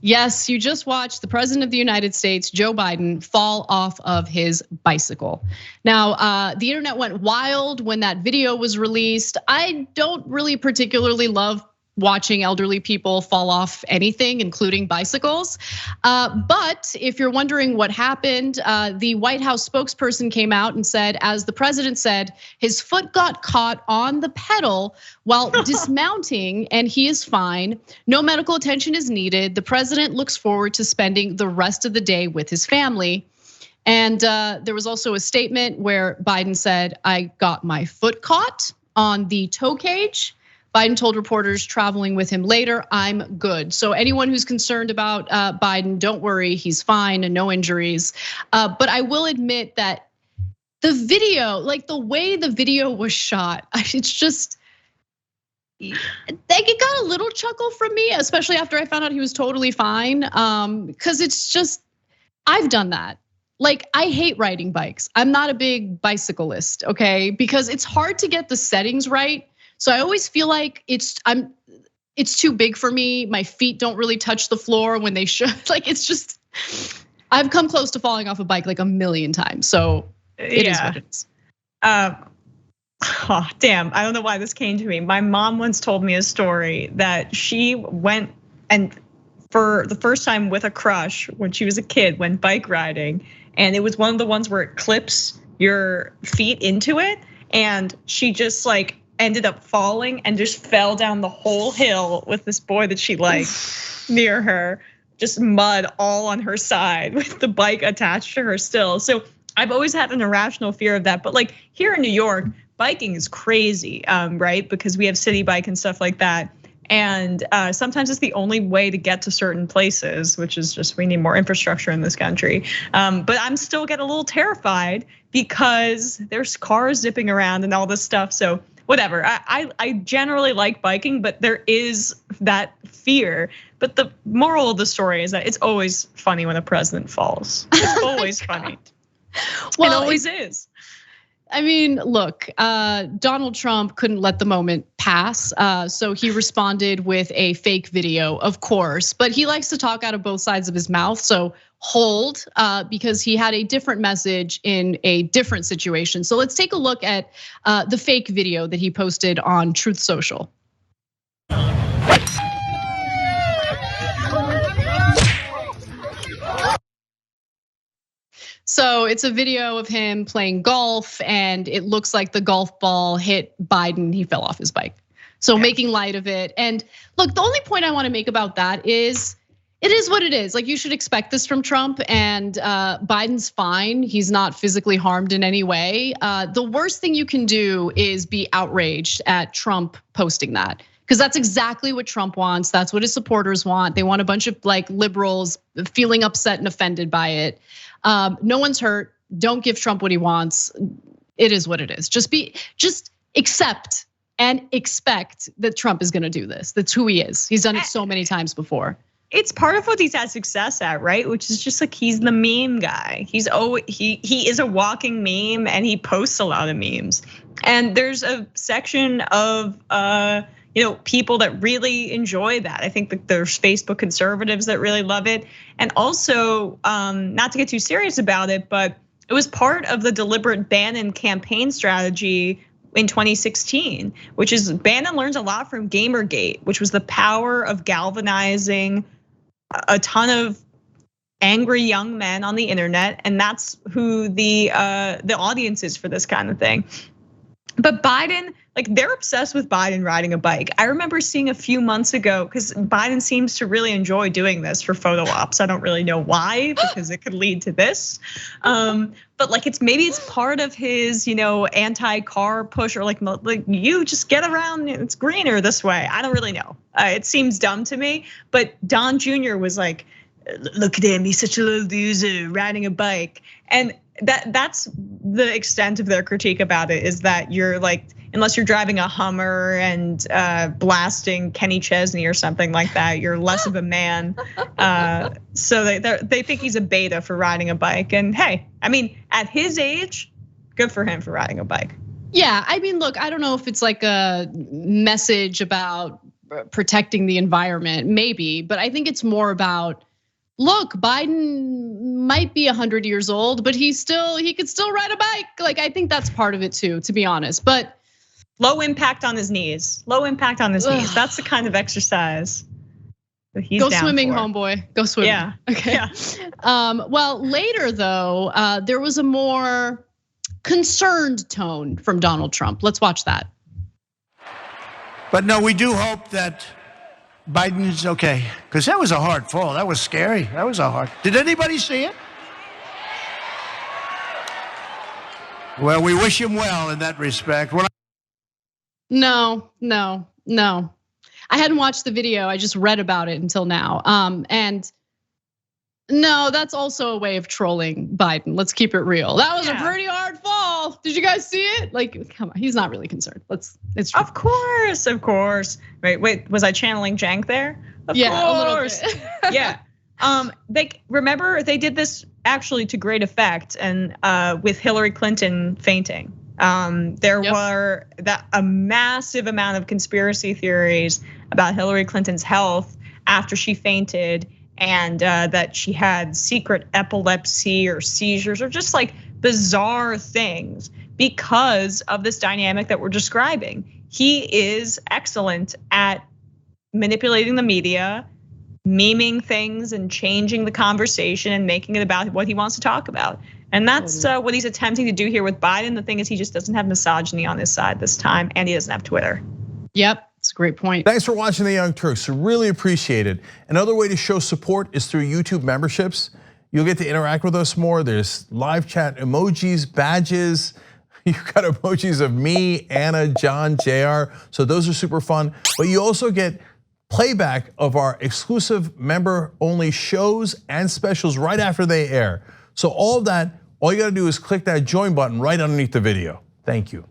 Yes, you just watched the President of the United States, Joe Biden, fall off of his bicycle. Now, the internet went wild when that video was released. I don't really particularly love watching elderly people fall off anything, including bicycles. But if you're wondering what happened, the White House spokesperson came out and said, as the president said, his foot got caught on the pedal while dismounting and he is fine. No medical attention is needed. The president looks forward to spending the rest of the day with his family. And there was also a statement where Biden said, I got my foot caught on the toe cage. Biden told reporters traveling with him later, I'm good. So anyone who's concerned about Biden, don't worry, he's fine and no injuries. But I will admit that the video, like the way the video was shot, it's just, like it got a little chuckle from me, especially after I found out he was totally fine. Because it's just, I've done that. Like I hate riding bikes. I'm not a big bicyclist, okay? Because it's hard to get the settings right. So I always feel like it's too big for me. My feet don't really touch the floor when they should. Like it's just, I've come close to falling off a bike like a million times. So it is what it is. Oh, damn, I don't know why this came to me. My mom once told me a story that she went and for the first time with a crush when she was a kid, went bike riding. And it was one of the ones where it clips your feet into it. And she just like ended up falling and just fell down the whole hill with this boy that she liked near her, just mud all on her side with the bike attached to her still. So I've always had an irrational fear of that. But like here in New York, biking is crazy, right? Because we have city bike and stuff like that. And sometimes it's the only way to get to certain places, which is just we need more infrastructure in this country. But I'm still getting a little terrified because there's cars zipping around and all this stuff. So whatever, I generally like biking, but there is that fear. But the moral of the story is that it's always funny when a president falls. It's always funny. Well, it always is. I mean, look, Donald Trump couldn't let the moment pass. So he responded with a fake video, of course, but he likes to talk out of both sides of his mouth. So hold, because he had a different message in a different situation. So let's take a look at the fake video that he posted on Truth Social. So it's a video of him playing golf and it looks like the golf ball hit Biden, he fell off his bike. So making light of it. And look, the only point I wanna make about that is, it is what it is. Like you should expect this from Trump and Biden's fine. He's not physically harmed in any way. The worst thing you can do is be outraged at Trump posting that. Because that's exactly what Trump wants. That's what his supporters want. They want a bunch of like liberals feeling upset and offended by it. No one's hurt. Don't give Trump what he wants. It is what it is. Just accept and expect that Trump is gonna do this. That's who he is. He's done it so many times before. It's part of what he's had success at, right? Which is just like he's the meme guy. He's he is a walking meme and he posts a lot of memes. And there's a section of people that really enjoy that. I think that there's Facebook conservatives that really love it. And also, not to get too serious about it, but it was part of the deliberate Bannon campaign strategy in 2016, which is Bannon learns a lot from Gamergate, which was the power of galvanizing a ton of angry young men on the internet. And that's who the audience is for this kind of thing. But Biden, like they're obsessed with Biden riding a bike. I remember seeing a few months ago, because Biden seems to really enjoy doing this for photo ops. I don't really know why, because it could lead to this. But like maybe it's part of his, anti-car push, or like you just get around, it's greener this way. I don't really know. It seems dumb to me. But Don Jr. was like, look at him, he's such a little loser riding a bike. And that's the extent of their critique about it, is that you're like, unless you're driving a Hummer and blasting Kenny Chesney or something like that, you're less of a man. So they think he's a beta for riding a bike. And hey, I mean, at his age, good for him for riding a bike. Yeah, I mean, look, I don't know if it's like a message about protecting the environment, maybe, but I think it's more about, look, Biden might be 100 years old, but he could still ride a bike. Like, I think that's part of it too, to be honest. But low impact on his knees. Low impact on his knees. That's the kind of exercise that he's go down swimming, for. homeboy. Go swimming. Yeah. Okay. Yeah. Well, later though, there was a more concerned tone from Donald Trump. Let's watch that. But no, we do hope that Biden's okay, because that was a hard fall. That was scary. That was a hard. Did anybody see it? Well, we wish him well in that respect. No. I hadn't watched the video. I just read about it until now. And no, that's also a way of trolling Biden. Let's keep it real. That was a pretty hard fall. Did you guys see it? Like, come on, he's not really concerned. It's true. Of course. Wait, was I channeling Cenk there? Of course. A little bit. Yeah. Remember they did this actually to great effect, and with Hillary Clinton fainting. There were a massive amount of conspiracy theories about Hillary Clinton's health after she fainted, and that she had secret epilepsy or seizures or just like bizarre things because of this dynamic that we're describing. He is excellent at manipulating the media, memeing things and changing the conversation and making it about what he wants to talk about. And that's what he's attempting to do here with Biden. The thing is, he just doesn't have misogyny on his side this time, and he doesn't have Twitter. Yep, it's a great point. Thanks for watching The Young Turks, really appreciate it. Another way to show support is through YouTube memberships. You'll get to interact with us more. There's live chat emojis, badges. You've got emojis of me, Anna, John, JR. So those are super fun. But you also get playback of our exclusive member-only shows and specials right after they air. So all of that, all you gotta do is click that join button right underneath the video. Thank you.